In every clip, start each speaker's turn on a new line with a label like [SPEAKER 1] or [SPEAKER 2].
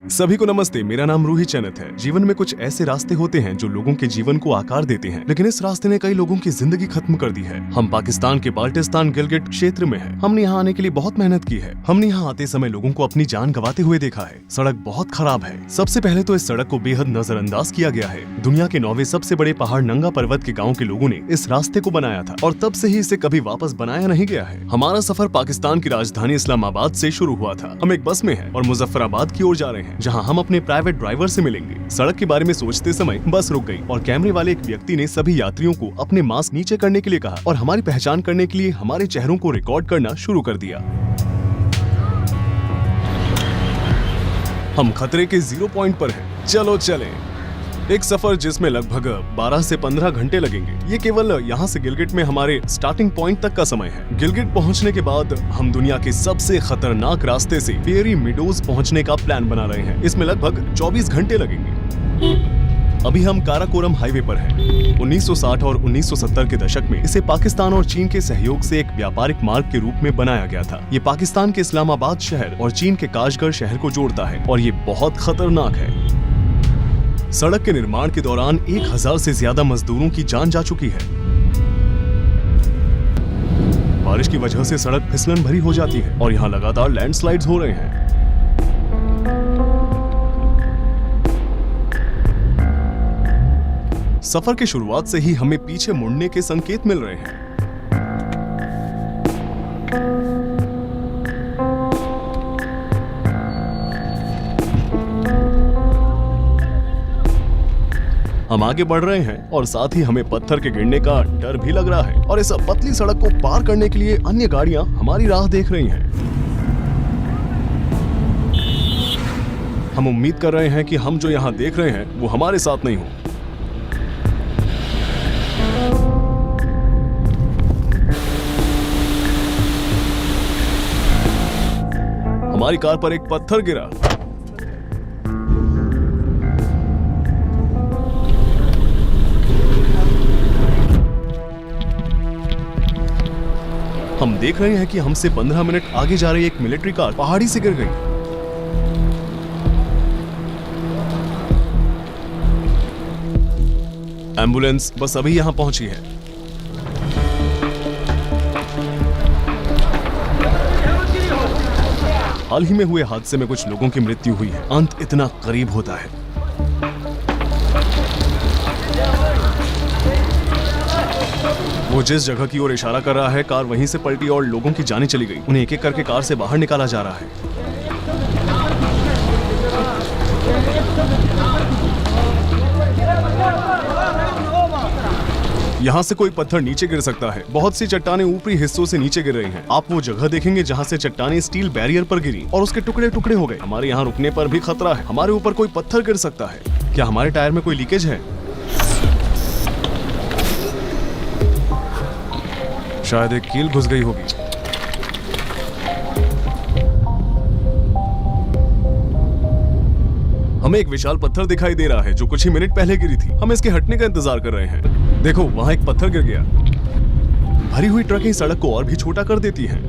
[SPEAKER 1] सभी को नमस्ते। मेरा नाम रूही चैनत है। जीवन में कुछ ऐसे रास्ते होते हैं जो लोगों के जीवन को आकार देते हैं, लेकिन इस रास्ते ने कई लोगों की जिंदगी खत्म कर दी है। हम पाकिस्तान के बाल्टिस्तान गिलगिट क्षेत्र में हैं। हमने यहाँ आने के लिए बहुत मेहनत की है। हमने यहाँ आते समय लोगों को अपनी जान गंवाते हुए देखा है। सड़क बहुत खराब है। सबसे पहले तो इस सड़क को बेहद नजरअंदाज किया गया है। दुनिया के 9वें सबसे बड़े पहाड़ नंगा पर्वत के गाँव के लोगों ने इस रास्ते को बनाया था और तब से ही इसे कभी वापस बनाया नहीं गया है। हमारा सफर पाकिस्तान की राजधानी इस्लामाबाद से शुरू हुआ था। हम एक बस में हैं और मुजफ्फराबाद की ओर जा रहे हैं, जहां हम अपने प्राइवेट ड्राइवर से मिलेंगे। सड़क के बारे में सोचते समय बस रुक गई और कैमरे वाले एक व्यक्ति ने सभी यात्रियों को अपने मास्क नीचे करने के लिए कहा और हमारी पहचान करने के लिए हमारे चेहरों को रिकॉर्ड करना शुरू कर दिया। हम खतरे के 0 पॉइंट पर हैं। चलो चलें। एक सफर जिसमें लगभग 12 से 15 घंटे लगेंगे। ये केवल यहाँ से गिलगिट में हमारे स्टार्टिंग पॉइंट तक का समय है। गिलगिट पहुँचने के बाद हम दुनिया के सबसे खतरनाक रास्ते से फेरी मीडोज पहुँचने का प्लान बना रहे हैं। इसमें लगभग 24 घंटे लगेंगे। अभी हम काराकोरम हाईवे पर हैं। 1960 और 1970 के दशक में इसे पाकिस्तान और चीन के सहयोग से एक व्यापारिक मार्ग के रूप में बनाया गया था। ये पाकिस्तान के इस्लामाबाद शहर और चीन के काशगर शहर को जोड़ता है और ये बहुत खतरनाक है। सड़क के निर्माण के दौरान 1000 से ज्यादा मजदूरों की जान जा चुकी है। बारिश की वजह से सड़क फिसलन भरी हो जाती है और यहाँ लगातार लैंडस्लाइड्स हो रहे हैं। सफर की शुरुआत से ही हमें पीछे मुड़ने के संकेत मिल रहे हैं। हम आगे बढ़ रहे हैं और साथ ही हमें पत्थर के गिरने का डर भी लग रहा है और इस पतली सड़क को पार करने के लिए अन्य गाड़ियां हमारी राह देख रही हैं। हम उम्मीद कर रहे हैं कि हम जो यहाँ देख रहे हैं वो हमारे साथ नहीं हो। हमारी कार पर एक पत्थर गिरा। हम देख रहे हैं कि हमसे 15 मिनट आगे जा रही एक मिलिट्री कार पहाड़ी से गिर गई। एम्बुलेंस बस अभी यहां पहुंची है। हाल ही में हुए हादसे में कुछ लोगों की मृत्यु हुई है। अंत इतना करीब होता है। वो जिस जगह की ओर इशारा कर रहा है, कार वहीं से पलटी और लोगों की जानें चली गई। उन्हें एक एक करके कार से बाहर निकाला जा रहा है। यहाँ से कोई पत्थर नीचे गिर सकता है। बहुत सी चट्टानें ऊपरी हिस्सों से नीचे गिर रही हैं। आप वो जगह देखेंगे जहाँ से चट्टानें स्टील बैरियर पर गिरी और उसके टुकड़े टुकड़े हो गए। हमारे यहाँ रुकने पर भी खतरा है। हमारे ऊपर कोई पत्थर गिर सकता है। क्या हमारे टायर में कोई लीकेज है? शायद एक कील घुस गई होगी। हमें एक विशाल पत्थर दिखाई दे रहा है जो कुछ ही मिनट पहले गिरी थी। हम इसके हटने का इंतजार कर रहे हैं। देखो, वहां एक पत्थर गिर गया। भरी हुई ट्रकें सड़क को और भी छोटा कर देती हैं।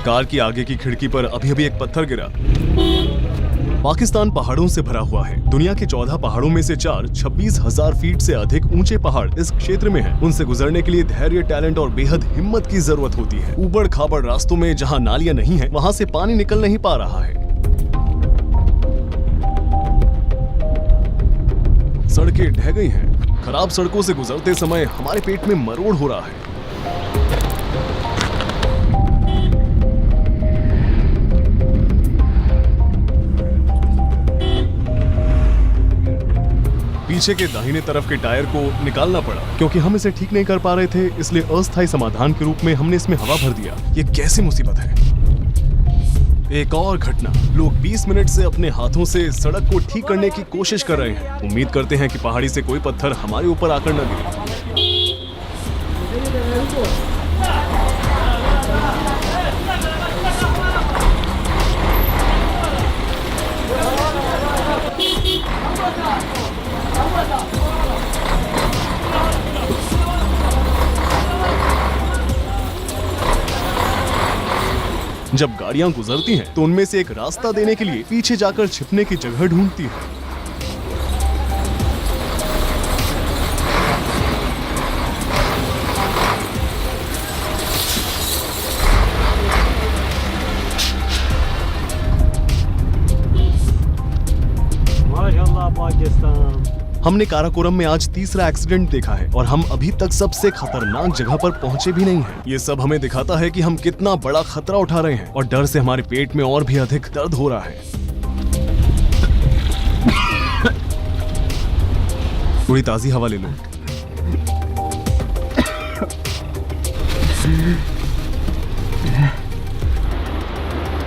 [SPEAKER 1] कार की आगे की खिड़की पर अभी अभी एक पत्थर गिरा। पाकिस्तान पहाड़ों से भरा हुआ है। दुनिया के 14 पहाड़ों में से 4 26,000 फीट से अधिक ऊंचे पहाड़ इस क्षेत्र में हैं। उनसे गुजरने के लिए धैर्य, टैलेंट और बेहद हिम्मत की जरूरत होती है। ऊबड़ खाबड़ रास्तों में जहां नालियां नहीं है, वहां से पानी निकल नहीं पा रहा है। सड़कें ढह गई हैं। खराब सड़कों से गुजरते समय हमारे पेट में मरोड़ हो रहा है। पीछे के दाहिने तरफ के टायर को निकालना पड़ा क्योंकि हम इसे ठीक नहीं कर पा रहे थे, इसलिए अस्थायी समाधान के रूप में हमने इसमें हवा भर दिया। ये कैसी मुसीबत है। एक और घटना। लोग 20 मिनट से अपने हाथों से सड़क को ठीक करने की कोशिश कर रहे हैं। उम्मीद करते हैं कि पहाड़ी से कोई पत्थर हमारे ऊपर आकर न गिरे। जब गाड़ियां गुजरती हैं तो उनमें से एक रास्ता देने के लिए पीछे जाकर छिपने की जगह ढूंढती है।
[SPEAKER 2] माशाल्लाह पाकिस्तान।
[SPEAKER 1] हमने काराकोरम में आज तीसरा एक्सीडेंट देखा है और हम अभी तक सबसे खतरनाक जगह पर पहुंचे भी नहीं हैं। ये सब हमें दिखाता है कि हम कितना बड़ा खतरा उठा रहे हैं और डर से हमारे पेट में और भी अधिक दर्द हो रहा है। थोड़ी ताजी हवा ले लो।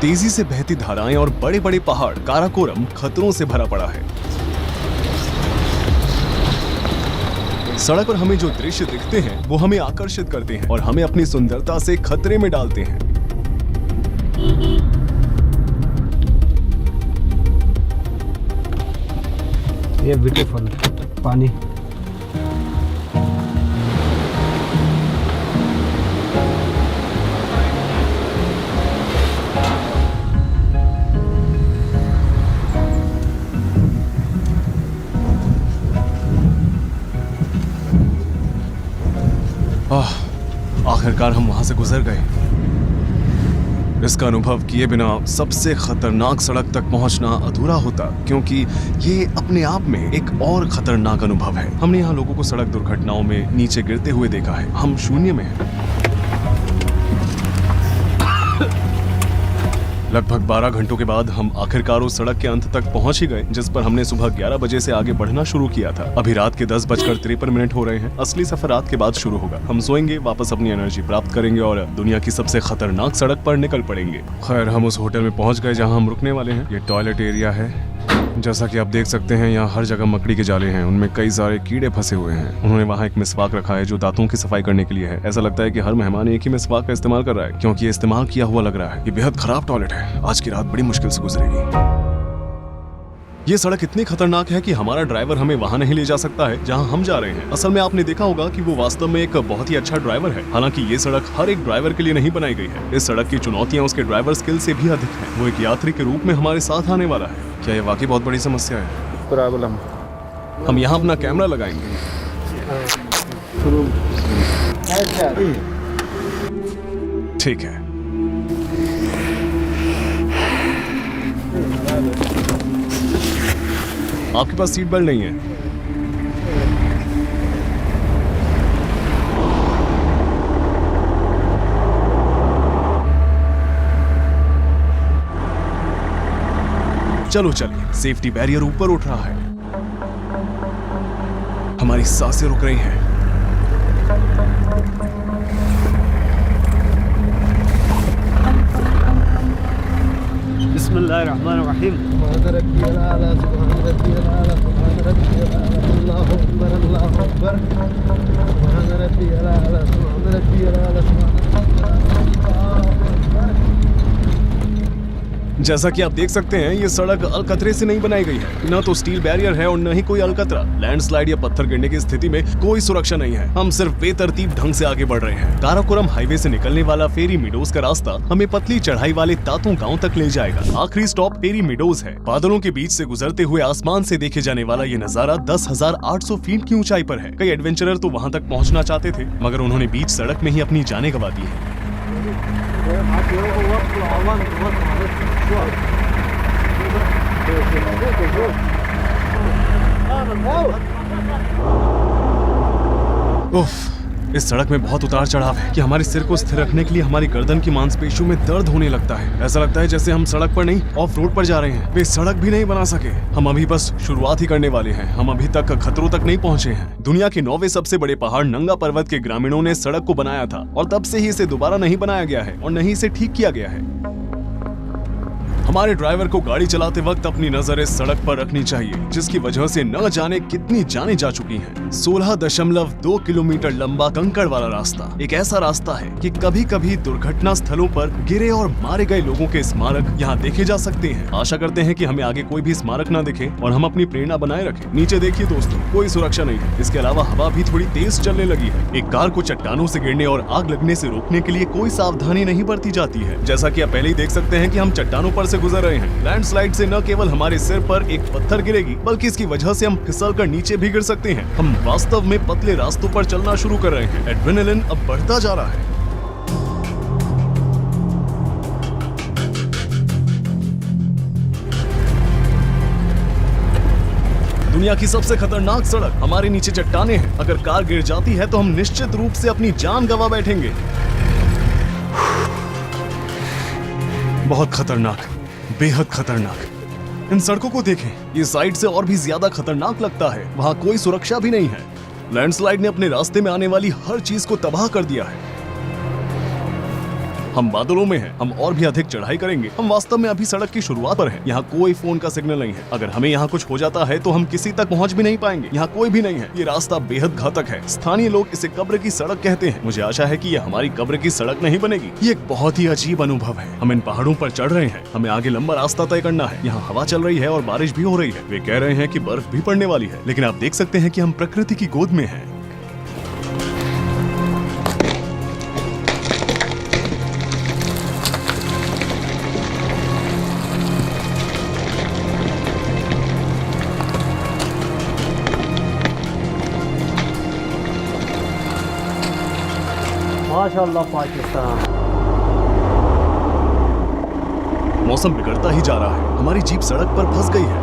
[SPEAKER 1] तेजी से बहती धाराएं और बड़े बड़े पहाड़, काराकोरम खतरों से भरा पड़ा है। सड़क पर हमें जो दृश्य दिखते हैं वो हमें आकर्षित करते हैं और हमें अपनी सुंदरता से खतरे में डालते हैं।
[SPEAKER 2] ये ब्यूटीफुल पानी।
[SPEAKER 1] आखिरकार हम वहां से गुजर गए। इसका अनुभव किए बिना सबसे खतरनाक सड़क तक पहुंचना अधूरा होता, क्योंकि ये अपने आप में एक और खतरनाक अनुभव है। हमने यहाँ लोगों को सड़क दुर्घटनाओं में नीचे गिरते हुए देखा है। हम शून्य में हैं। लगभग 12 घंटों के बाद हम आखिरकार उस सड़क के अंत तक पहुंच ही गए जिस पर हमने सुबह 11 बजे से आगे बढ़ना शुरू किया था। अभी रात के 10:53 हो रहे हैं। असली सफर रात के बाद शुरू होगा। हम सोएंगे, वापस अपनी एनर्जी प्राप्त करेंगे और दुनिया की सबसे खतरनाक सड़क पर निकल पड़ेंगे। खैर, हम उस होटल में पहुंच गए जहां हम रुकने वाले हैं। ये टॉयलेट एरिया है। जैसा कि आप देख सकते हैं, यहाँ हर जगह मकड़ी के जाले हैं। उनमें कई सारे कीड़े फंसे हुए हैं। उन्होंने वहाँ एक मिसवाक रखा है जो दांतों की सफाई करने के लिए है। ऐसा लगता है कि हर मेहमान एक ही मिसवाक का इस्तेमाल कर रहा है, क्योंकि ये इस्तेमाल किया हुआ लग रहा है। ये बेहद खराब टॉयलेट है। आज की रात बड़ी मुश्किल से गुजरेगी। ये सड़क इतनी खतरनाक है कि हमारा ड्राइवर हमें वहाँ नहीं ले जा सकता है जहाँ हम जा रहे हैं। असल में आपने देखा होगा कि वो वास्तव में एक बहुत ही अच्छा ड्राइवर है। हालांकि ये सड़क हर एक ड्राइवर के लिए नहीं बनाई गई है। इस सड़क की चुनौतियाँ उसके ड्राइवर स्किल से भी अधिक है। वो एक यात्री के रूप में हमारे साथ आने वाला है। क्या ये वाकई बहुत बड़ी समस्या है?
[SPEAKER 2] प्रॉब्लम।
[SPEAKER 1] हम यहाँ अपना कैमरा लगाएंगे। ठीक है। आपके पास सीट बेल्ट नहीं है? चलो चलिए, सेफ्टी बैरियर ऊपर उठ रहा है। हमारी सांसें रुक रही हैं।
[SPEAKER 2] बिस्मिल्लाहिर्रहमानिर्रहीम।
[SPEAKER 1] जैसा कि आप देख सकते हैं, ये सड़क अलकतरे से नहीं बनाई गई है। न तो स्टील बैरियर है और न ही कोई अलकतरा। लैंडस्लाइड या पत्थर गिरने की स्थिति में कोई सुरक्षा नहीं है। हम सिर्फ बेतरतीब ढंग से आगे बढ़ रहे हैं। काराकोरम हाईवे से निकलने वाला फेरी मीडोज का रास्ता हमें पतली चढ़ाई वाले तातों गांव तक ले जाएगा। आखिरी स्टॉप फेरी मीडोज है। बादलों के बीच से गुजरते हुए आसमान से देखे जाने वाला ये नजारा 10,800 फीट की ऊंचाई पर है। कई एडवेंचरर तो वहाँ तक पहुँचना चाहते थे, मगर उन्होंने बीच सड़क में ही अपनी जानें गंवा दी है। उफ, इस सड़क में बहुत उतार चढ़ाव है कि हमारे सिर को स्थिर रखने के लिए हमारी गर्दन की मांसपेशियों में दर्द होने लगता है। ऐसा लगता है जैसे हम सड़क पर नहीं, ऑफ रोड पर जा रहे हैं। वे सड़क भी नहीं बना सके। हम अभी बस शुरुआत ही करने वाले हैं। हम अभी तक खतरों तक नहीं पहुंचे हैं। दुनिया के 9वें सबसे बड़े पहाड़ नंगा पर्वत के ग्रामीणों ने सड़क को बनाया था और तब से ही इसे दोबारा नहीं बनाया गया है और न ही इसे ठीक किया गया है। हमारे ड्राइवर को गाड़ी चलाते वक्त अपनी नजर इस सड़क पर रखनी चाहिए, जिसकी वजह से न जाने कितनी जानें जा चुकी हैं। 16.2 किलोमीटर लंबा कंकड़ वाला रास्ता एक ऐसा रास्ता है कि कभी कभी दुर्घटना स्थलों पर गिरे और मारे गए लोगों के स्मारक यहाँ देखे जा सकते हैं। आशा करते हैं कि हमें आगे कोई भी स्मारक न दिखे और हम अपनी प्रेरणा बनाए रखें। नीचे देखिए दोस्तों, कोई सुरक्षा नहीं है। इसके अलावा हवा भी थोड़ी तेज चलने लगी है। एक कार को चट्टानों से गिरने और आग लगने से रोकने के लिए कोई सावधानी नहीं बरती जाती है। जैसा कि आप पहले ही देख सकते हैं कि हम चट्टानों पर से गुजर रहे हैं। लैंडस्लाइड से न केवल हमारे सिर पर एक पत्थर गिरेगी, बल्कि इसकी वजह से हम फिसल कर नीचे भी गिर सकते हैं। हम वास्तव में पतले रास्तों पर चलना शुरू कर रहे हैं। एड्रेनलिन अब बढ़ता जा रहा है। दुनिया की सबसे खतरनाक सड़क हमारे नीचे चट्टाने हैं। अगर कार गिर जाती है तो हम निश्चित रूप से अपनी जान गंवा बैठेंगे। बहुत खतरनाक, बेहद खतरनाक। इन सड़कों को देखें, ये साइड से और भी ज्यादा खतरनाक लगता है। वहाँ कोई सुरक्षा भी नहीं है। लैंडस्लाइड ने अपने रास्ते में आने वाली हर चीज को तबाह कर दिया है। हम बादलों में हैं, हम और भी अधिक चढ़ाई करेंगे। हम वास्तव में अभी सड़क की शुरुआत पर हैं। यहाँ कोई फोन का सिग्नल नहीं है। अगर हमें यहाँ कुछ हो जाता है तो हम किसी तक पहुँच भी नहीं पाएंगे। यहाँ कोई भी नहीं है। ये रास्ता बेहद घातक है। स्थानीय लोग इसे कब्र की सड़क कहते हैं। मुझे आशा है कि ये हमारी कब्र की सड़क नहीं बनेगी। ये एक बहुत ही अजीब अनुभव है। हम इन पहाड़ों पर चढ़ रहे हैं। हमें आगे लंबा रास्ता तय करना है। यहाँ हवा चल रही है और बारिश भी हो रही है। वे कह रहे हैं कि बर्फ भी पड़ने वाली है, लेकिन आप देख सकते हैं कि हम प्रकृति की गोद में हैं।
[SPEAKER 2] माशाल्लाह पाकिस्तान।
[SPEAKER 1] मौसम बिगड़ता ही जा रहा है। हमारी जीप सड़क पर फंस गई है।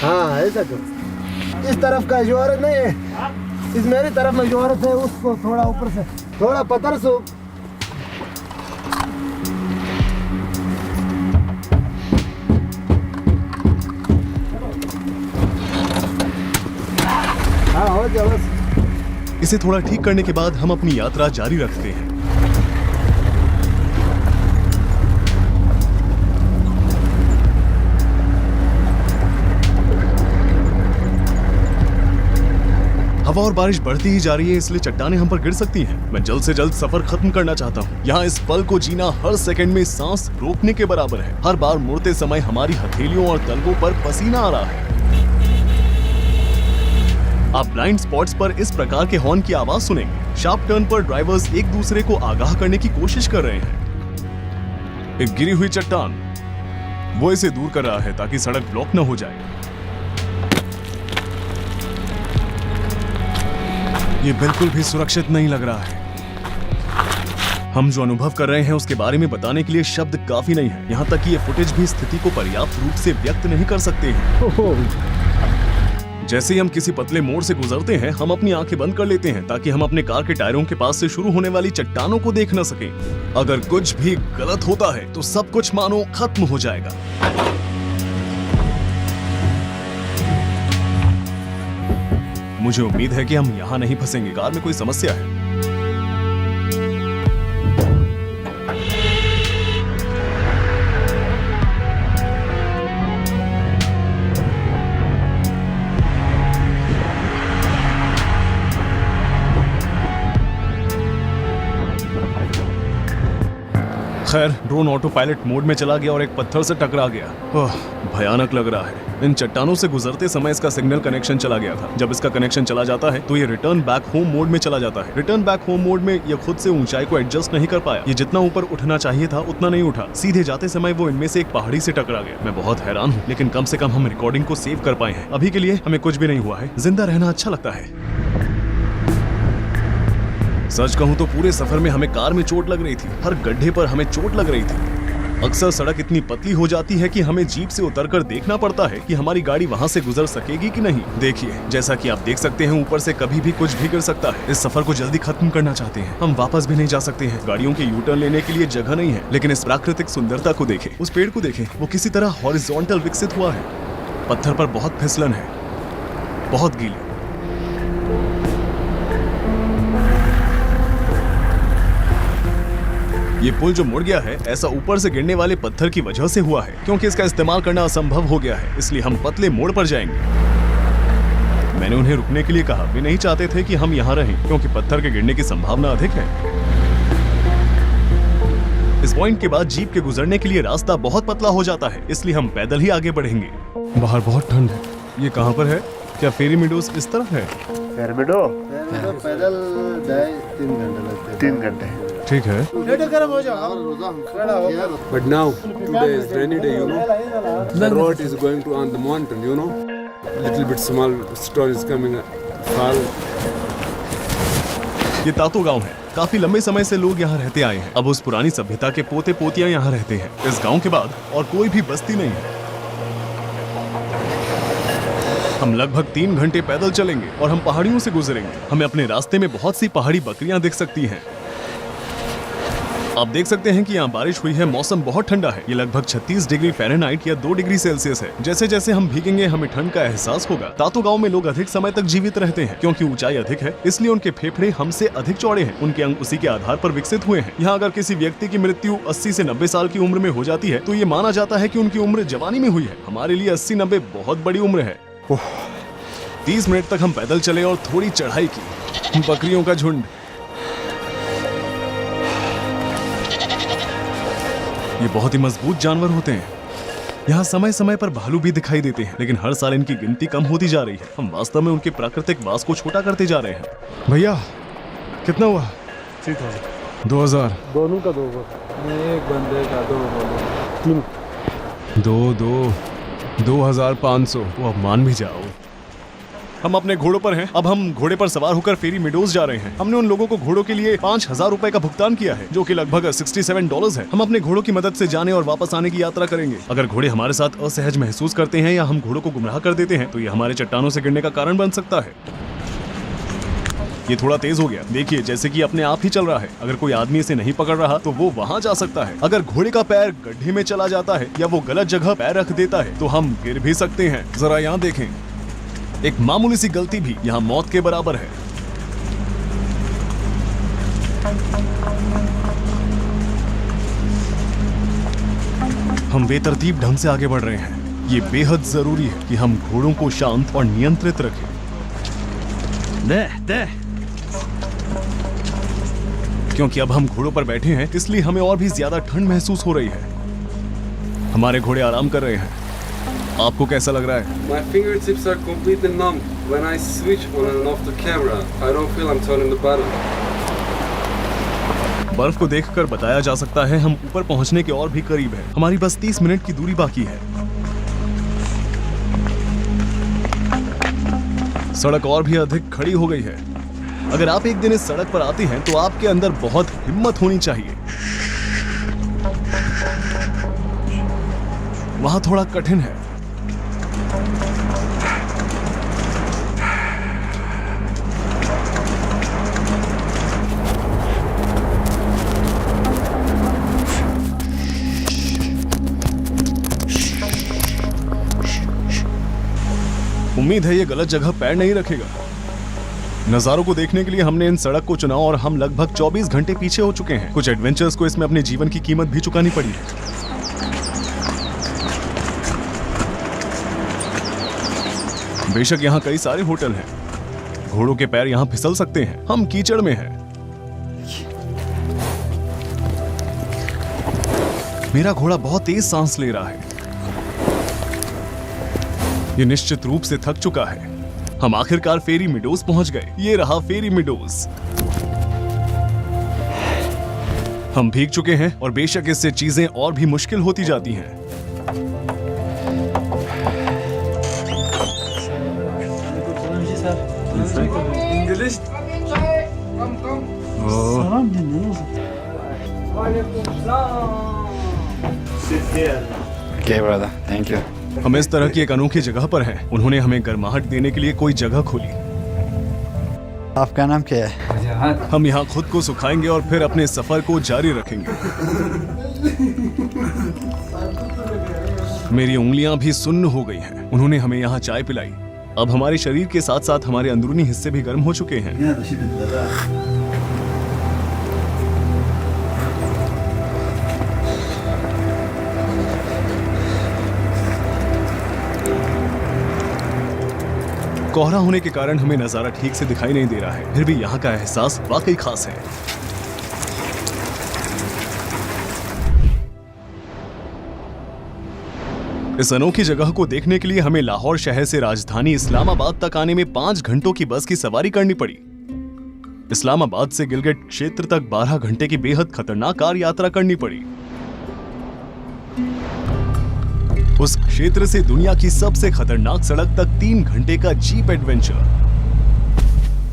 [SPEAKER 3] हाँ ऐसा करो। इस तरफ का जोरत नहीं है, इस मेरी तरफ में जोरत है। उसको थोड़ा ऊपर से थोड़ा पत्थर से। हाँ हो जाओ बस।
[SPEAKER 1] इसे थोड़ा ठीक करने के बाद हम अपनी यात्रा जारी रखते हैं। हवा और बारिश बढ़ती ही जा रही है, इसलिए चट्टानें हम पर गिर सकती हैं। मैं जल्द से जल्द सफर खत्म करना चाहता हूँ। यहाँ इस पल को जीना हर सेकंड में सांस रोकने के बराबर है। हर बार मुड़ते समय हमारी हथेलियों और तलवों पर पसीना आ रहा है। आप ब्लाइंड स्पॉट्स पर इस प्रकार के हॉर्न की आवाज सुनेंगे। शार्प टर्न पर ड्राइवर्स एक दूसरे को आगाह करने की कोशिश कर रहे हैं। एक गिरी हुई चट्टान, वो इसे दूर कर रहा है ताकि सड़क ब्लॉक न हो जाए। ये बिल्कुल भी सुरक्षित नहीं लग रहा है। हम जो अनुभव कर रहे हैं उसके बारे में बताने के लिए शब्द काफी नहीं है। यहाँ तक कि ये फुटेज भी स्थिति को पर्याप्त रूप से व्यक्त नहीं कर सकते हैं। जैसे ही हम किसी पतले मोड़ से गुजरते हैं, हम अपनी आंखें बंद कर लेते हैं ताकि हम अपने कार के टायरों के पास से शुरू होने वाली चट्टानों को देख न सकें। अगर कुछ भी गलत होता है तो सब कुछ मानो खत्म हो जाएगा। मुझे उम्मीद है कि हम यहाँ नहीं फंसेंगे। कार में कोई समस्या है। खैर, ड्रोन ऑटो पायलट मोड में चला गया और एक पत्थर से टकरा गया। भयानक लग रहा है। इन चट्टानों से गुजरते समय इसका सिग्नल कनेक्शन चला गया था। जब इसका कनेक्शन चला जाता है तो ये रिटर्न बैक होम मोड में चला जाता है। रिटर्न बैक होम मोड में ये खुद से ऊंचाई को एडजस्ट नहीं कर पाया। ये जितना ऊपर उठना चाहिए था उतना नहीं उठा। सीधे जाते समय वो इनमें से एक पहाड़ी से टकरा गया। मैं बहुत हैरान हूँ, लेकिन कम से कम हम रिकॉर्डिंग को सेव कर पाए हैं। अभी के लिए हमें कुछ भी नहीं हुआ है। जिंदा रहना अच्छा लगता है। सच कहूँ तो पूरे सफर में हमें कार में चोट लग रही थी। हर गड्ढे पर हमें चोट लग रही थी। अक्सर सड़क इतनी पतली हो जाती है कि हमें जीप से उतरकर देखना पड़ता है कि हमारी गाड़ी वहां से गुजर सकेगी कि नहीं। देखिए, जैसा कि आप देख सकते हैं, ऊपर से कभी भी कुछ भी गिर सकता है। इस सफर को जल्दी खत्म करना चाहते हैं। हम वापस भी नहीं जा सकते हैं। गाड़ियों के यू टर्न लेने के लिए जगह नहीं है। लेकिन इस प्राकृतिक सुंदरता को देखें, उस पेड़ को देखें, वो किसी तरह हॉरिजॉन्टल विकसित हुआ है। पत्थर पर बहुत फिसलन है, बहुत गीली। ये पुल जो मुड़ गया है ऐसा ऊपर से गिरने वाले पत्थर की वजह से हुआ है, क्योंकि इसका इस्तेमाल करना असंभव हो गया है, इसलिए हम पतले मोड़ पर जाएंगे। मैंने उन्हें रुकने के लिए कहा। वे नहीं चाहते थे कि हम यहाँ रहें, क्योंकि पत्थर के गिरने की संभावना अधिक है। इस पॉइंट के बाद जीप के गुजरने के लिए रास्ता बहुत पतला हो जाता है, इसलिए हम पैदल ही आगे बढ़ेंगे। बाहर बहुत ठंड है। ये कहाँ पर है? क्या फेरी मीडोज इस तरफ है?
[SPEAKER 3] पैदल 3 घंटे लगते हैं।
[SPEAKER 4] 3 घंटे।
[SPEAKER 1] ठीक है।
[SPEAKER 5] But now, today is rainy day, you know. The road is going to on the mountain, you know. Little bit small stone is coming, fall.
[SPEAKER 1] ये तातो गांव है। काफी लंबे समय से लोग यहाँ रहते आए हैं। अब उस पुरानी सभ्यता के पोते पोतियां यहाँ रहते हैं। इस गांव के बाद और कोई भी बस्ती नहीं है। हम लगभग 3 घंटे पैदल चलेंगे और हम पहाड़ियों से गुजरेंगे। हमें अपने रास्ते में बहुत सी पहाड़ी बकरियां दिख सकती हैं। आप देख सकते हैं कि यहाँ बारिश हुई है। मौसम बहुत ठंडा है। ये लगभग 36 डिग्री फ़ारेनहाइट या 2 डिग्री सेल्सियस है। जैसे जैसे हम भीगेंगे हमें ठंड का एहसास होगा। तातो गांव में लोग अधिक समय तक जीवित रहते हैं, क्योंकि ऊंचाई अधिक है, इसलिए उनके फेफड़े हमसे अधिक चौड़े हैं। उनके अंग उसी के आधार पर विकसित हुए हैं। यहाँ अगर किसी व्यक्ति की मृत्यु 80 से 90 साल की उम्र में हो जाती है तो ये माना जाता है कि उनकी उम्र जवानी में हुई है। हमारे लिए 80-90 बहुत बड़ी उम्र है। 30 मिनट तक हम पैदल चले और थोड़ी चढ़ाई की। बकरियों का झुंड। ये बहुत ही मजबूत जानवर होते हैं। यहाँ समय समय पर भालू भी दिखाई देते हैं, लेकिन हर साल इनकी गिनती कम होती जा रही है। हम वास्तव में उनके प्राकृतिक वास को छोटा करते जा रहे हैं। भैया कितना हुआ? 2000।
[SPEAKER 2] दोनों का 2
[SPEAKER 5] एक बंदे का 2
[SPEAKER 2] 3
[SPEAKER 1] 2500। वो अब मान भी जाओ। हम अपने घोड़ों पर हैं। अब हम घोड़े पर सवार होकर फेरी मीडोज जा रहे हैं। हमने उन लोगों को घोड़ों के लिए 5000 रुपए का भुगतान किया है, जो कि लगभग $67 है। हम अपने घोड़ों की मदद से जाने और वापस आने की यात्रा करेंगे। अगर घोड़े हमारे साथ असहज महसूस करते हैं या हम घोड़ों को गुमराह कर देते हैं तो ये हमारे चट्टानों से गिरने का कारण बन सकता है। ये थोड़ा तेज हो गया। देखिए, जैसे कि अपने आप ही चल रहा है। अगर कोई आदमी इसे नहीं पकड़ रहा तो वो वहाँ जा सकता है। अगर घोड़े का पैर गड्ढे में चला जाता है या वो गलत जगह पैर रख देता है तो हम गिर भी सकते हैं। जरा यहाँ देखें, एक मामूली सी गलती भी यहाँ मौत के बराबर है। हम बेतरतीब ढंग से आगे बढ़ रहे हैं। ये बेहद जरूरी है कि हम घोड़ों को शांत और नियंत्रित रखें। क्योंकि अब हम घोड़ों पर बैठे हैं, इसलिए हमें और भी ज्यादा ठंड महसूस हो रही है। हमारे घोड़े आराम कर रहे हैं। आपको कैसा लग रहा है?
[SPEAKER 5] My fingertips are completely numb. When I switch on and off the camera, I don't feel I'm turning the button.
[SPEAKER 1] बर्फ को देखकर बताया जा सकता है हम ऊपर पहुंचने के और भी करीब हैं। हमारी बस 30 मिनट की दूरी बाकी है। सड़क और भी अधिक खड़ी हो गई है। अगर आप एक दिन इस सड़क पर आते हैं तो आपके अंदर बहुत हिम्मत होनी चाहिए। वहां थोड़ा कठिन है। उम्मीद है ये गलत जगह पैर नहीं रखेगा। नजारों को देखने के लिए हमने इन सड़क को चुना और हम लगभग 24 घंटे पीछे हो चुके हैं। कुछ एडवेंचर्स को इसमें अपने जीवन की कीमत भी चुकानी पड़ी है। बेशक यहाँ कई सारे होटल हैं। घोड़ों के पैर यहाँ फिसल सकते हैं। हम कीचड़ में हैं। मेरा घोड़ा बहुत तेज सांस ले रहा है। ये निश्चित रूप से थक चुका है। हम आखिरकार फेरी मीडोज पहुंच गए। ये रहा फेरी मीडोज। हम भीग चुके हैं और बेशक इससे चीजें और भी मुश्किल होती जाती हैं।
[SPEAKER 5] English?
[SPEAKER 4] Okay, brother. Thank you.
[SPEAKER 1] हम इस तरह की एक अनोखी जगह पर हैं। उन्होंने हमें गर्माहट देने के लिए कोई जगह खोली।
[SPEAKER 4] आपका नाम क्या है?
[SPEAKER 1] हम यहाँ खुद को सुखाएंगे और फिर अपने सफर को जारी रखेंगे। मेरी उंगलियां भी सुन्न हो गई हैं। उन्होंने हमें यहाँ चाय पिलाई। अब हमारे शरीर के साथ साथ हमारे अंदरूनी हिस्से भी गर्म हो चुके हैं। कोहरा होने के कारण हमें नजारा ठीक से दिखाई नहीं दे रहा है, फिर भी यहाँ का एहसास वाकई खास है। इस अनोखी जगह को देखने के लिए हमें लाहौर शहर से राजधानी इस्लामाबाद तक आने में 5 घंटों की बस की सवारी करनी पड़ी। इस्लामाबाद से गिलगिट क्षेत्र तक 12 घंटे की बेहद खतरनाक कार यात्रा करनी पड़ी। उस क्षेत्र से दुनिया की सबसे खतरनाक सड़क तक 3 घंटे का जीप एडवेंचर।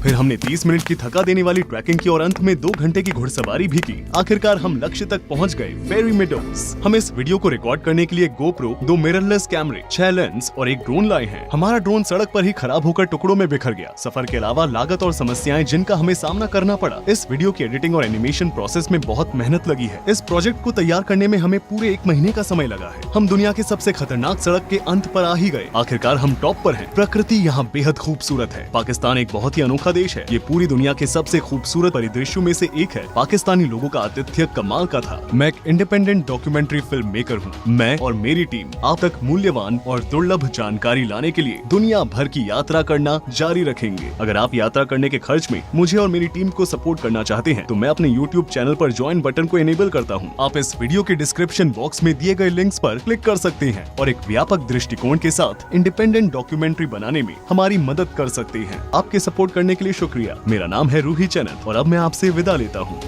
[SPEAKER 1] फिर हमने 30 मिनट की थका देने वाली ट्रैकिंग की और अंत में 2 घंटे की घुड़सवारी भी की। आखिरकार हम लक्ष्य तक पहुंच गए, फेरी मेडोज। हम इस वीडियो को रिकॉर्ड करने के लिए गोप्रो, 2 मिररलेस कैमरे, 6 लेंस और एक ड्रोन लाए हैं। हमारा ड्रोन सड़क पर ही खराब होकर टुकड़ों में बिखर गया। सफर के अलावा लागत और समस्याएं जिनका हमें सामना करना पड़ा। इस वीडियो की एडिटिंग और एनिमेशन प्रोसेस में बहुत मेहनत लगी है। इस प्रोजेक्ट को तैयार करने में हमें पूरे 1 महीने का समय लगा है। हम दुनिया के सबसे खतरनाक सड़क के अंत पर आ ही गए। आखिरकार हम टॉप पर हैं। प्रकृति यहाँ बेहद खूबसूरत है। पाकिस्तान एक बहुत ही अनोखा देश है। ये पूरी दुनिया के सबसे खूबसूरत परिदृश्यों में से एक है। पाकिस्तानी लोगों का आतिथ्य कमाल का था। मैं एक इंडिपेंडेंट डॉक्यूमेंट्री फिल्म मेकर हूँ। मैं और मेरी टीम आप तक मूल्यवान और दुर्लभ जानकारी लाने के लिए दुनिया भर की यात्रा करना जारी रखेंगे। अगर आप यात्रा करने के खर्च में मुझे और मेरी टीम को सपोर्ट करना चाहते हैं तो मैं अपने YouTube चैनल पर ज्वाइन बटन को इनेबल करता हूँ। आप इस वीडियो के डिस्क्रिप्शन बॉक्स में दिए गए लिंक्स पर क्लिक कर सकते हैं और एक व्यापक दृष्टिकोण के साथ इंडिपेंडेंट डॉक्यूमेंट्री बनाने में हमारी मदद कर सकते हैं। आपके सपोर्ट करने के लिए शुक्रिया। मेरा नाम है रूही चनत और अब मैं आपसे विदा लेता हूँ।